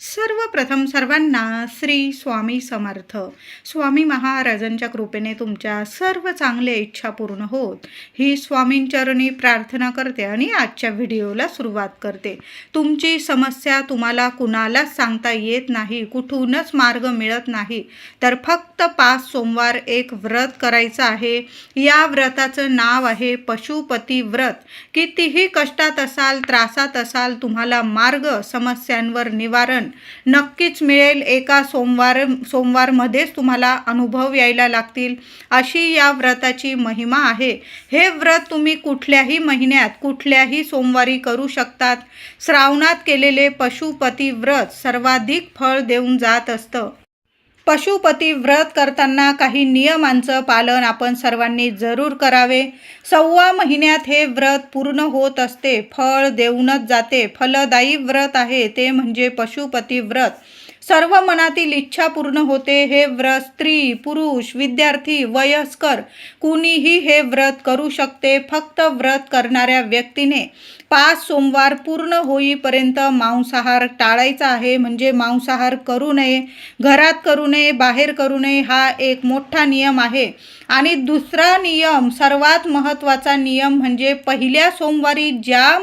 सर्वप्रथम सर्वांना श्री स्वामी समर्थ. स्वामी महाराजांच्या कृपेने तुमच्या सर्व चांगल्या इच्छा पूर्ण होत ही स्वामींचरणी प्रार्थना करते आणि आजच्या व्हिडिओला सुरुवात करते. तुमची समस्या तुम्हाला कुणालाच सांगता येत नाही, कुठूनच मार्ग मिळत नाही, तर फक्त 5 सोमवार एक व्रत करायचं आहे. या व्रताचं नाव आहे पशुपती व्रत. कितीही कष्टात असाल, त्रासात असाल, तुम्हाला मार्ग, समस्यांवर निवारण नक्कीच मिळेल. एका सोमवारमध्येच तुम्हाला अनुभव यायला लागतील, अशी या व्रताची महिमा आहे. हे व्रत तुम्ही कुठल्याही महिन्यात, कुठल्याही सोमवारी करू शकतात. श्रावणात केलेले पशुपती व्रत सर्वाधिक फळ देऊन जात असतं. पशुपती व्रत करताना काही नियमांचं पालन आपण सर्वांनी जरूर करावे. 1.25 महिन्यात हे व्रत पूर्ण होत असते, फळ देऊनच जाते. फलदायी व्रत आहे ते म्हणजे पशुपती व्रत. सर्व मनातील इच्छा पूर्ण होते. हे व्रत स्त्री, पुरुष, विद्यार्थी, वयस्कर कुणीही हे व्रत करू शकते. फक्त व्रत करणाऱ्या व्यक्तीने 5 सोमवार पूर्ण होईपर्यंत मांसाहार टाळायचा आहे. म्हणजे मांसाहार करू नये, घरात करू नये, बाहेर करू नये, हा एक मोठा नियम आहे. आणि दुसरा नियम, सर्वात महत्त्वाचा नियम म्हणजे पहिल्या सोमवारी ज्या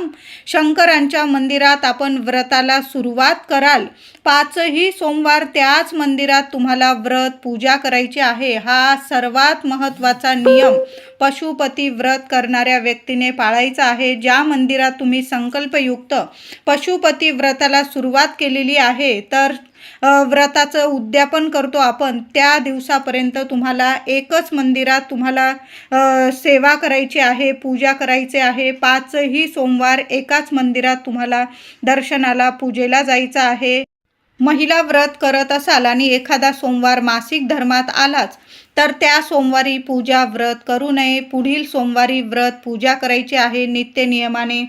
शंकरांच्या मंदिरात आपण व्रताला सुरुवात कराल, 5ही सोमवार त्याच मंदिरात तुम्हाला व्रत पूजा करायची आहे. हा सर्वात महत्त्वाचा नियम पशुपती व्रत करणाऱ्या व्यक्तीने पाळायचा आहे. ज्या मंदिरात तुम्ही संकल्पयुक्त पशुपती व्रताला सुरुवात केलेली आहे, तर व्रताचं उद्यापन करतो आपण, त्या दिवसापर्यंत तुम्हाला एकच मंदिरात तुम्हाला सेवा करायची आहे, पूजा करायची आहे. 5ही सोमवार एकाच मंदिरात तुम्हाला दर्शनाला, पूजेला जायचं आहे. महिला व्रत करत असाल आणि एखादा सोमवार मासिक धर्मात आलाच, तर त्या सोमवारी पूजा व्रत करू नये. पुढील सोमवारी व्रत पूजा करायची आहे नित्य नियमाने.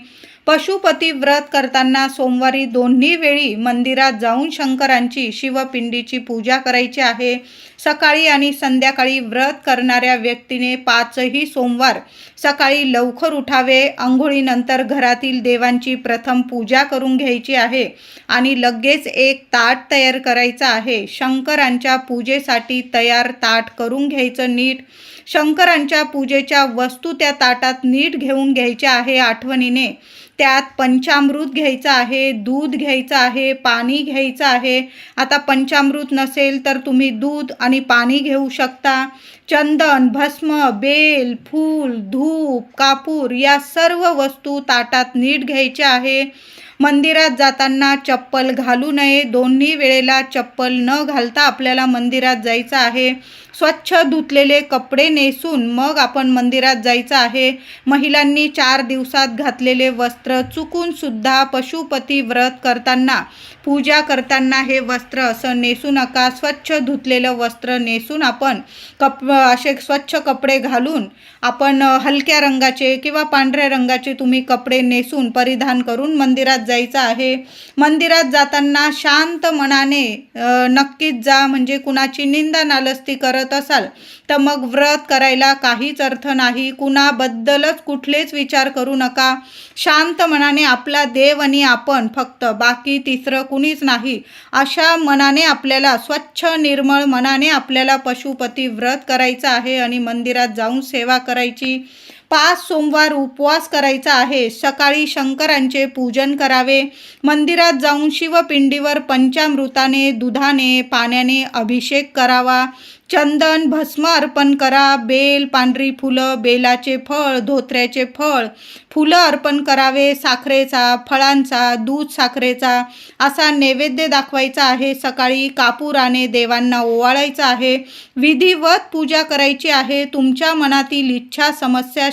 पशुपती व्रत करताना सोमवारी दोन्ही वेळी मंदिरात जाऊन शंकरांची, शिवपिंडीची पूजा करायची आहे. सकाळी आणि संध्याकाळी व्रत करणाऱ्या व्यक्तीने 5ही सोमवार सकाळी लवकर उठावे. अंघोळीनंतर घरातील देवांची प्रथम पूजा करून घ्यायची आहे आणि लगेच एक ताट तयार करायचं आहे. शंकरांच्या पूजेसाठी तयार ताट करून घ्यायचं नीट. शंकरांच्या पूजेच्या वस्तू त्या ताटात नीट घेऊन घ्यायच्या आहे आठवणीने. त्यात पंचामृत घ्यायचं आहे, दूध घ्यायचं आहे, पाणी घ्यायचं आहे. आता पंचामृत नसेल तर तुम्ही दूध आणि पाणी घेऊ शकता. चंदन, भस्म, बेल, फूल, धूप, कापूर या सर्व वस्तू ताटात नीट घ्यायच्या आहे. मंदिरात जाताना चप्पल घालू नये. दोन्ही वेळेला चप्पल न घालता आपल्याला मंदिरात जायचं आहे. स्वच्छ धुतलेले कपडे नेसून मग आपण मंदिरात जायचं आहे. महिलांनी 4 दिवसात घातलेले वस्त्र चुकून सुद्धा पशुपती व्रत करताना, पूजा करताना हे वस्त्र असं नेसू नका. स्वच्छ धुतलेलं वस्त्र नेसून आपण असे स्वच्छ कपडे घालून, आपण हलक्या रंगाचे किंवा पांढऱ्या रंगाचे तुम्ही कपडे नेसून, परिधान करून मंदिरात जायचं आहे. मंदिरात जाताना शांत मनाने नक्कीच जा. म्हणजे कुणाची निंदा नालस्ती करत असाल तर मग व्रत करायला काहीच अर्थ नाही. कुणाबद्दलच कुठलेच विचार करू नका. शांत मनाने आपला देव आणि आपण फक्त, बाकी तिसरं कुणीच नाही, अशा मनाने आपल्याला, स्वच्छ निर्मळ मनाने आपल्याला पशुपती व्रत करायचं आहे आणि मंदिरात जाऊन सेवा करायची. 5 सोमवार उपवास करायचा आहे. सकाळी शंकरांचे पूजन करावे. मंदिरात जाऊन शिवपिंडीवर पंचामृताने, दुधाने, पाण्याने अभिषेक करावा. चंदन, भस्म अर्पण करा. बेल, पांढरी फुलं, बेलाचे फळ, धोत्र्याचे फळ, फुलं अर्पण करावे. साखरेचा, फळांचा, दूध साखरेचा असा नैवेद्य दाखवायचा आहे. सकाळी कापुराने देवांना ओवाळायचं आहे. विधिवत पूजा करायची आहे. तुमच्या मनातील इच्छा, समस्या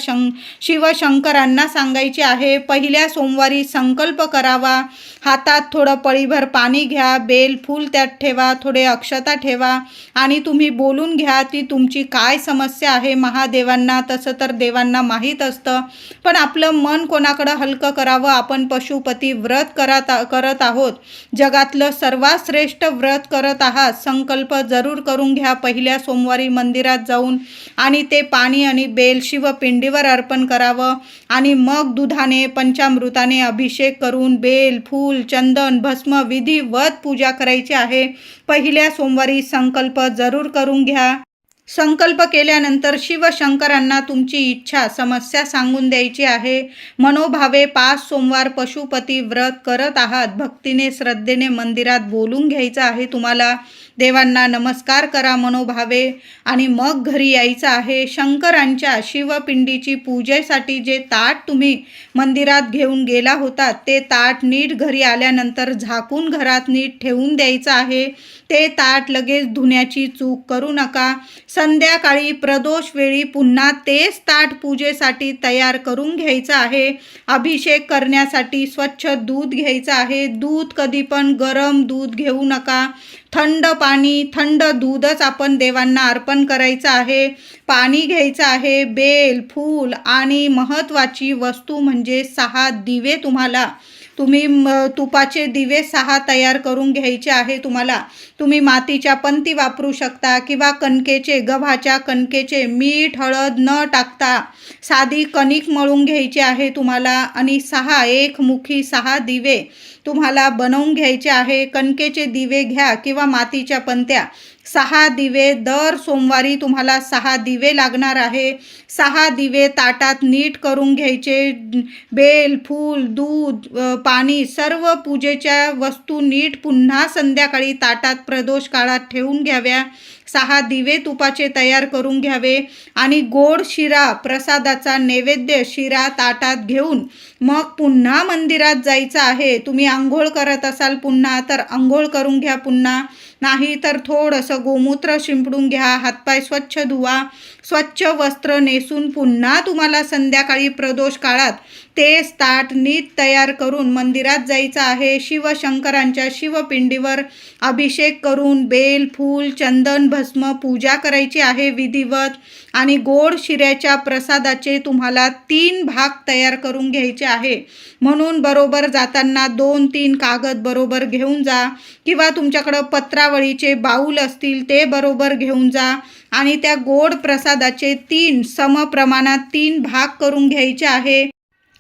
शिवशंकरांना सांगायची आहे. पहिल्या सोमवारी संकल्प करावा. हातात थोडं पळीभर पाणी घ्या, बेल फूल त्यात ठेवा, थोडे अक्षता ठेवा आणि तुम्ही बोलून घ्या ती तुमची काय समस्या आहे महादेवांना. तसं तर देवांना माहीत असतं, पण आपलं मन कोणाकडं हलकं करावं. आपण पशुपती व्रत करत आहोत, जगातलं सर्वात श्रेष्ठ व्रत करत आहात. संकल्प जरूर करून घ्या पहिल्या सोमवारी मंदिरात जाऊन आणि ते पाणी आणि बेल शिवपिंडीवर अर्पण करावं आणि मग दुधाने पंचामृताने अभिषेक करून बेल फूल चंदन भस्म विधिवत पूजा करायची आहे. पहिल्या सोमवारी संकल्प जरूर करून घ्या. संकल्प केल्यानंतर शिवशंकरांना तुमची इच्छा समस्या सांगून द्यायची आहे. मनोभावे 5 सोमवार पशुपती व्रत करत आहात. भक्तीने श्रद्धेने मंदिरात बोलून घ्यायचं आहे तुम्हाला. देवांना नमस्कार करा मनोभावे आणि मग घरी यायचं आहे. शंकरांच्या शिवपिंडीची पूजेसाठी जे ताट तुम्ही मंदिरात घेऊन गेला होता ते ताट नीट घरी आल्यानंतर झाकून घरात नीट ठेवून द्यायचं आहे. ते ताट लगेच धुण्याची चूक करू नका. संध्याकाळी प्रदोष वेळी पुन्हा तेच ताट पूजेसाठी तयार करून घ्यायचं आहे. अभिषेक करण्यासाठी स्वच्छ दूध घ्यायचं आहे. दूध कधी पण गरम दूध घेऊ नका. थंड पाणी थंड दूधच आपण देवांना अर्पण करायचं आहे. पाणी घ्यायचं आहे. बेल फूल आणि महत्त्वाची वस्तू म्हणजे 6 दिवे तुम्ही तुपाचे दिवे 6 तयार करून घ्यायचे आहे तुम्हाला. तुम्ही मातीच्या पंती वापरू शकता किंवा कणकेचे गव्हाच्या कणकेचे मीठ हळद न टाकता साधी कणिक मळून घ्यायची आहे तुम्हाला आणि 6 एकमुखी 6 दिवे तुम्हाला बनवून घ्यायचे आहे. कणकेचे दिवे घ्या किंवा मातीच्या पंत्या. 6 दिवे दर सोमवारी तुम्हाला 6 दिवे लागणार आहे. 6 दिवे ताटात नीट करून घ्यायचे. बेल फूल दूध पाणी सर्व पूजेच्या वस्तू नीट पुन्हा संध्याकाळी ताटात प्रदोष काळात ठेवून घ्याव्या. 6 दिवे तुपाचे तयार करून घ्यावे आणि गोड शिरा प्रसादाचा नैवेद्य शिरा ताटात घेऊन मग पुन्हा मंदिरात जायचं आहे. तुम्ही आंघोळ करत असाल पुन्हा तर आंघोळ करून घ्या पुन्हा, नाही तर थोडंसं गोमूत्र शिंपडून घ्या. हातपाय स्वच्छ धुवा. स्वच्छ वस्त्र नेसून पुन्हा तुम्हाला संध्याकाळी प्रदोष काळात तेच ताट नीट तयार करून मंदिरात जायचं आहे. शिवशंकरांच्या शिवपिंडीवर अभिषेक करून बेल फूल चंदन भस्म पूजा करायची आहे विधिवत आणि गोड शिऱ्याच्या प्रसादाचे तुम्हाला 3 भाग तयार करून घ्यायचे आहे. म्हणून बरोबर जाताना 2-3 कागद बरोबर घेऊन जा किंवा तुमच्याकडं पत्रावळीचे बाऊल असतील ते बरोबर घेऊन जा आणि त्या गोड प्रसादाचे 3 समप्रमाणात 3 भाग करून घ्यायचे आहे.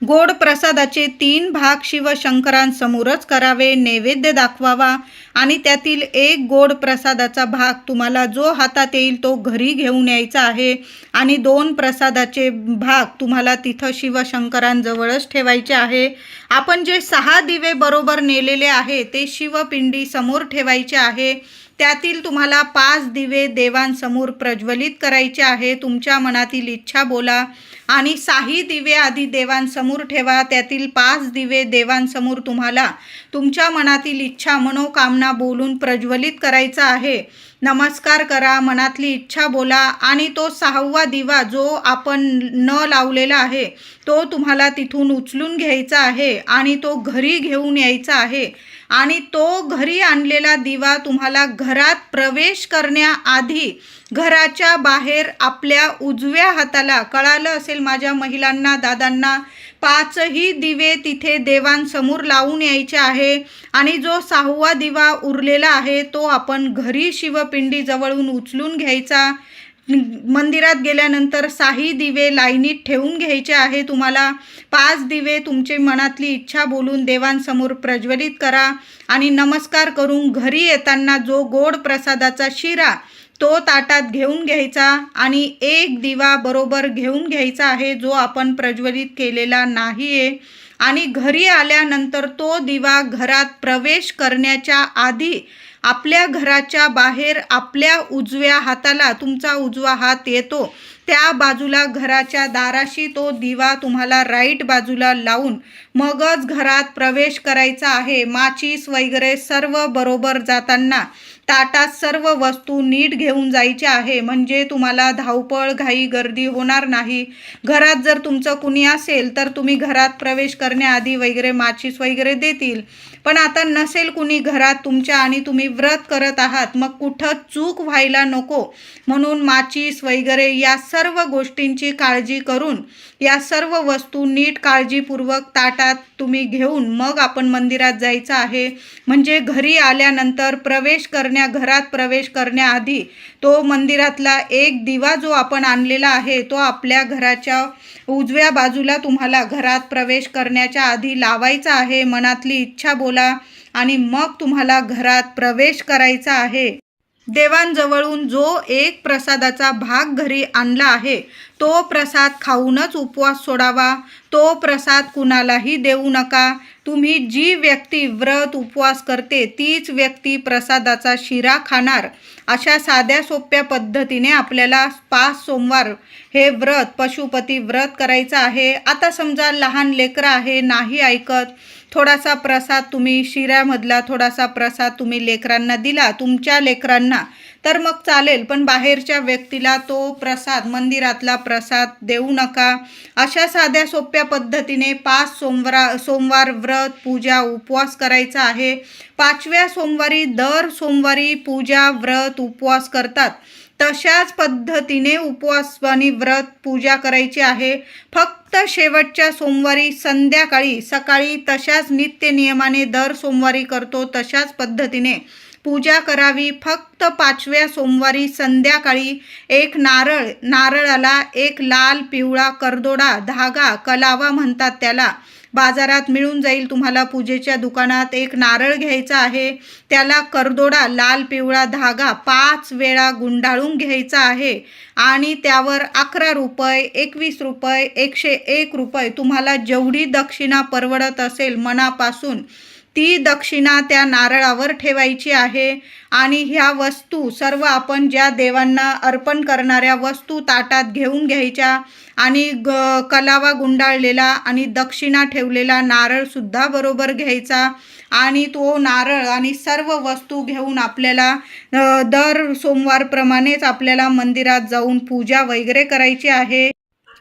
गोड प्रसादाचे 3 भाग शिवशंकरांसमोरच करावे. नैवेद्य दाखवावा आणि त्यातील एक गोड प्रसादाचा भाग तुम्हाला जो हातात येईल तो घरी घेऊन यायचा आहे आणि 2 प्रसादाचे भाग तुम्हाला तिथं शिवशंकरांजवळच ठेवायचे आहे. आपण जे 6 दिवे बरोबर नेलेले आहे ते शिवपिंडी समोर ठेवायचे आहे. त्यातील तुम्हाला 5 दिवे देवांसमोर प्रज्वलित करायचे आहे. तुमच्या मनातील इच्छा बोला आणि 6 दिवे आधी देवांसमोर ठेवा. त्यातील 5 दिवे देवांसमोर तुम्हाला तुमच्या मनातील इच्छा मनोकामना बोलून प्रज्वलित करायचा आहे. नमस्कार करा, मनातली इच्छा बोला आणि तो 6वा दिवा जो आपण न लावलेला आहे तो तुम्हाला तिथून उचलून घ्यायचा आहे आणि तो घरी घेऊन यायचा आहे आणि तो घरी आणलेला दिवा तुम्हाला घरात प्रवेश करण्याआधी घराच्या बाहेर आपल्या उजव्या हाताला, कळालं असेल माझ्या महिलांना दादांना, 5ही दिवे तिथे देवांसमोर लावून यायचे आहे आणि जो 6वा दिवा उरलेला आहे तो आपण घरी शिवपिंडी जवळून उचलून घ्यायचा. मंदिरात गेल्यानंतर 6 दिवे लाईनीत ठेवून घ्यायचे आहे तुम्हाला. 5 दिवे तुमचे मनातली इच्छा बोलून देवांसमोर प्रज्वलित करा आणि नमस्कार करून घरी येताना जो गोड प्रसादाचा शिरा तो ताटात घेऊन घ्यायचा आणि 1 दिवा बरोबर घेऊन घ्यायचा आहे जो आपण प्रज्वलित केलेला नाही आहे आणि घरी आल्यानंतर तो दिवा घरात प्रवेश करण्याच्या आधी आपल्या घराच्या बाहेर आपल्या उजव्या हाताला, तुमचा उजवा हात येतो त्या बाजूला घराच्या दाराशी तो दिवा तुम्हाला राईट बाजूला लावून मगच घरात प्रवेश करायचा आहे. माचीस वगैरे सर्व बरोबर जाताना ताटात सर्व वस्तू नीट घेऊन जायची आहे, म्हणजे तुम्हाला धावपळ घाई गर्दी होणार नाही. घरात जर तुमचं कुणी असेल तर तुम्ही घरात प्रवेश करण्याआधी वगैरे माचीस वगैरे देतील, पण आता नसेल कुणी घरात तुमच्या आणि तुम्ही व्रत करत आहात, मग कुठं चूक व्हायला नको म्हणून माचीस वगैरे या सर्व गोष्टींची काळजी करून या सर्व वस्तू नीट काळजीपूर्वक ताटात तुम्ही घेऊन मग आपण मंदिरात जायचं आहे. म्हणजे घरी आल्यानंतर घरात प्रवेश करण्याआधी तो मंदिरातला एक दिवा जो आपण आणलेला आहे तो आपल्या घराच्या उजव्या बाजूला तुम्हाला घरात प्रवेश करण्याच्या आधी लावायचा आहे. मनातली इच्छा बोला आणि मग तुम्हाला घरात प्रवेश करायचा आहे. देवांजवळून जो एक प्रसादाचा भाग घरी आणला आहे तो प्रसाद खाऊनच उपवास सोडावा. तो प्रसाद कुणालाही देऊ नका. तुम्ही जी व्यक्ती व्रत उपवास करते तीच व्यक्ती प्रसादाचा शिरा खाणार. अशा साध्या सोप्या पद्धतीने आपल्याला 5 सोमवार हे व्रत पशुपती व्रत करायचं आहे. आता समजा लहान लेकरं आहे, नाही ऐकत, थोडासा प्रसाद तुम्ही शिऱ्यामधला थोडासा प्रसाद तुम्ही लेकरांना दिला, तुमच्या लेकरांना, तर मग चालेल, पण बाहेरच्या व्यक्तीला तो प्रसाद मंदिरातला प्रसाद देऊ नका. अशा साध्या सोप्या पद्धतीने 5 सोमवार व्रत पूजा उपवास करायचा आहे. 5व्या सोमवारी दर सोमवारी पूजा व्रत उपवास करतात तशाच पद्धतीने उपवास आणि व्रत पूजा करायची आहे. फक्त शेवटच्या सोमवारी संध्याकाळी, सकाळी तशाच नित्य नियमाने दर सोमवारी करतो तशाच पद्धतीने पूजा करावी. फक्त 5व्या सोमवारी संध्याकाळी एक नारळाला एक लाल पिवळा करदोडा धागा, कलावा म्हणतात त्याला, बाजारात मिळून जाईल तुम्हाला. पूजेच्या दुकानात एक नारळ घ्यायचा आहे, त्याला करदोडा लाल पिवळा धागा 5 वेळा गुंडाळून घ्यायचा आहे आणि त्यावर 11 रुपये, 21 रुपये, 101 रुपये तुम्हाला जेवढी दक्षिणा परवडत असेल मनापासून ती दक्षिणा त्या नारळावर ठेवायची आहे. आणि ह्या वस्तू सर्व आपण ज्या देवांना अर्पण करणाऱ्या वस्तू ताटात घेऊन घ्यायच्या आणि कलावा गुंडाळलेला आणि दक्षिणा ठेवलेला नारळसुद्धा बरोबर घ्यायचा आणि तो नारळ आणि सर्व वस्तू घेऊन आपल्याला दर सोमवारप्रमाणेच आपल्याला मंदिरात जाऊन पूजा वगैरे करायची आहे.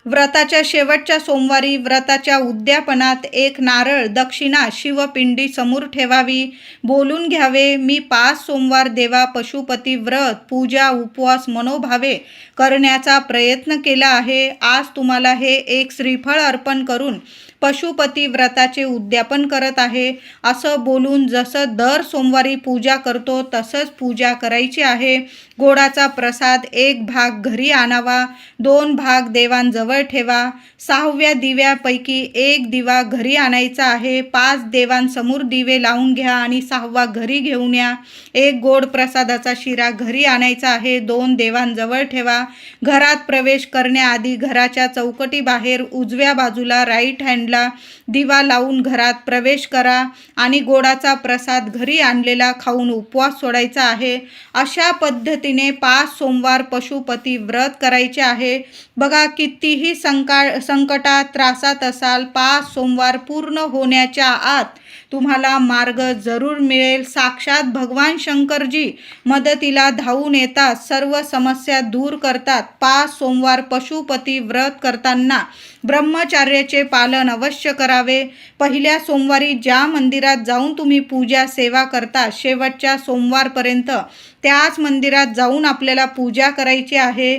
व्रताच्या शेवटच्या सोमवारी व्रताच्या उद्यापनात एक नारळ दक्षिणा शिवपिंडी समोर ठेवावी. बोलून घ्यावे, मी 5 सोमवार देवा पशुपती व्रत पूजा उपवास मनोभावे करण्याचा प्रयत्न केला आहे. आज तुम्हाला हे एक श्रीफळ अर्पण करून पशुपती व्रताचे उद्यापन करत आहे असं बोलून जसं दर सोमवारी पूजा करतो तसंच पूजा करायची आहे. गोडाचा प्रसाद 1 भाग घरी आणावा, 2 भाग देवांजवळ ठेवा. 6व्या दिव्यापैकी 1 दिवा घरी आणायचा आहे. 5 देवांसमोर दिवे लावून घ्या आणि 6वा घरी घेऊन या. 1 गोड प्रसादाचा शिरा घरी आणायचा आहे, 2 देवांजवळ ठेवा. घरात प्रवेश करण्याआधी घराच्या चौकटी बाहेर उजव्या बाजूला राईट हँडला दिवा लावून घरात प्रवेश करा आणि गोडाचा प्रसाद घरी आणलेला खाऊन उपवास सोडायचा आहे. अशा पद्धतीने 5 सोमवार पशुपती व्रत करायचे आहे. बघा, कितीही संकटात त्रासात असाल, 5 सोमवार पूर्ण होण्याच्या आत तुम्हाला मार्ग जरूर मिळेल. साक्षात भगवान शंकरजी मदतीला धावून येतात, सर्व समस्या दूर करतात. 5 सोमवार पशुपती व्रत करताना ब्रह्मचर्याचे पालन अवश्य करावे. पहिल्या सोमवारी ज्या मंदिरात जाऊन तुम्ही पूजा सेवा करता, शेवटच्या सोमवारपर्यंत त्याच मंदिरात जाऊन आपल्याला पूजा करायची आहे.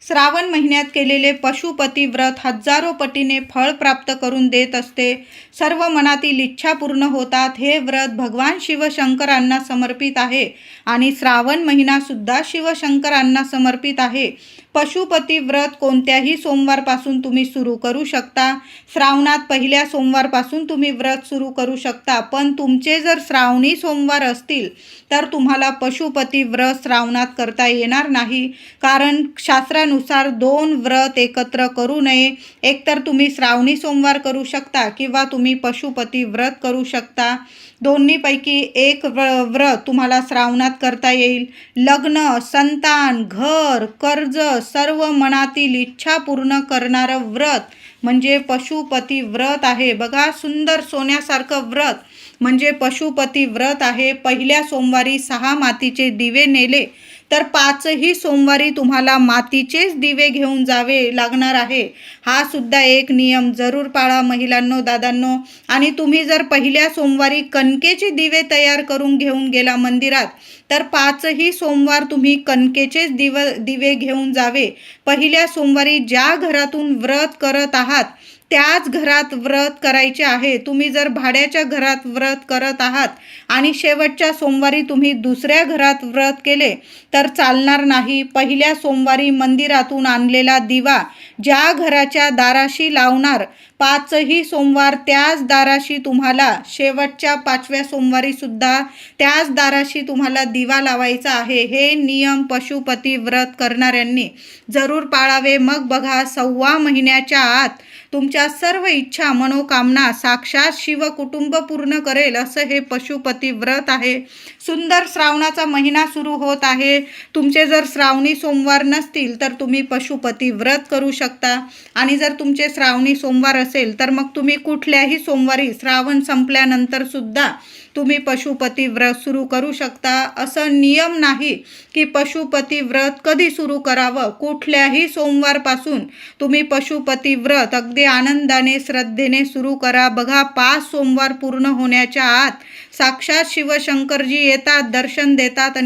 श्रावण महिन्यात केलेले पशुपती व्रत हजारो पटीने फळ प्राप्त करून देत असते. सर्व मनातील इच्छा पूर्ण होतात. हे व्रत भगवान शिवशंकरांना समर्पित आहे आणि श्रावण महिनासुद्धा शिवशंकरांना समर्पित आहे. पशुपती व्रत कोणत्याही सोमवारपासून तुम्ही सुरू करू शकता. श्रावणात पहिल्या सोमवारपासून तुम्ही व्रत सुरू करू शकता, पण तुमचे जर श्रावणी सोमवार असतील तर तुम्हाला पशुपती व्रत श्रावणात करता येणार नाही, कारण शास्त्रानुसार 2 व्रत एकत्र करू नये. एकतर तुम्ही श्रावणी सोमवार करू शकता किंवा तुम्ही पशुपती व्रत करू शकता. दोन्हीपैकी एक व्रत तुम्हाला श्रावणात करता येईल. लग्न, संतान, घर, कर्ज, सर्व मनातील इच्छा पूर्ण करणारं व्रत म्हणजे पशुपती व्रत आहे. बघा, सुंदर सोन्यासारखं व्रत म्हणजे पशुपती व्रत आहे. पहिल्या सोमवारी 6 मातीचे दिवे नेले तर 5ही सोमवारी तुम्हाला मातीचेच दिवे घेऊन जावे लागणार आहे. हा सुद्धा एक नियम जरूर पाळा महिलांनो, दादांनो. आणि तुम्ही जर पहिल्या सोमवारी कणकेचे दिवे तयार करून घेऊन गेला मंदिरात तर 5ही सोमवार तुम्ही कणकेचेच दिवे घेऊन जावे. पहिल्या सोमवारी ज्या घरातून व्रत करत आहात त्याच घरात व्रत करायचे आहे. तुम्ही जर भाड्याच्या घरात व्रत करत आहात आणि शेवटच्या सोमवारी तुम्ही दुसऱ्या घरात व्रत केले तर चालणार नाही. पहिल्या सोमवारी मंदिरातून आणलेला दिवा ज्या घराच्या दाराशी लावणार 5ही सोमवार त्याच दाराशी तुम्हाला, शेवटच्या 5व्या सोमवारी सुद्धा त्याच दाराशी तुम्हाला दिवा लावायचा आहे. हे नियम पशुपती व्रत करणाऱ्यांनी जरूर पाळावे. मग बघा, 1.25 महिन्याच्या आत तुमच्या सर्व इच्छा मनोकामना साक्षात शिव कुटुंब पूर्ण करेल असं हे पशुपती व्रत आहे. सुंदर श्रावणाचा महिना सुरू होत आहे. तुमचे जर श्रावणी सोमवार नसतील तर तुम्ही पशुपती व्रत करू शकता. आणि जर तुमचे श्रावणी सोमवार असेल तर मग तुम्ही कुठल्याही सोमवारी श्रावण संपल्यानंतर सुद्धा तुम्ही पशुपती व्रत सुरू करू शकता. असं नियम नाही की पशुपती व्रत कधी सुरू करावं. कुठल्याही सोमवारपासून तुम्ही पशुपती व्रत अगदी आनंदाने श्रद्धेने सुरू करा. बघा, 5 सोमवार पूर्ण होण्याच्या आत साक्षात शिवशंकरजी येतात, दर्शन देतात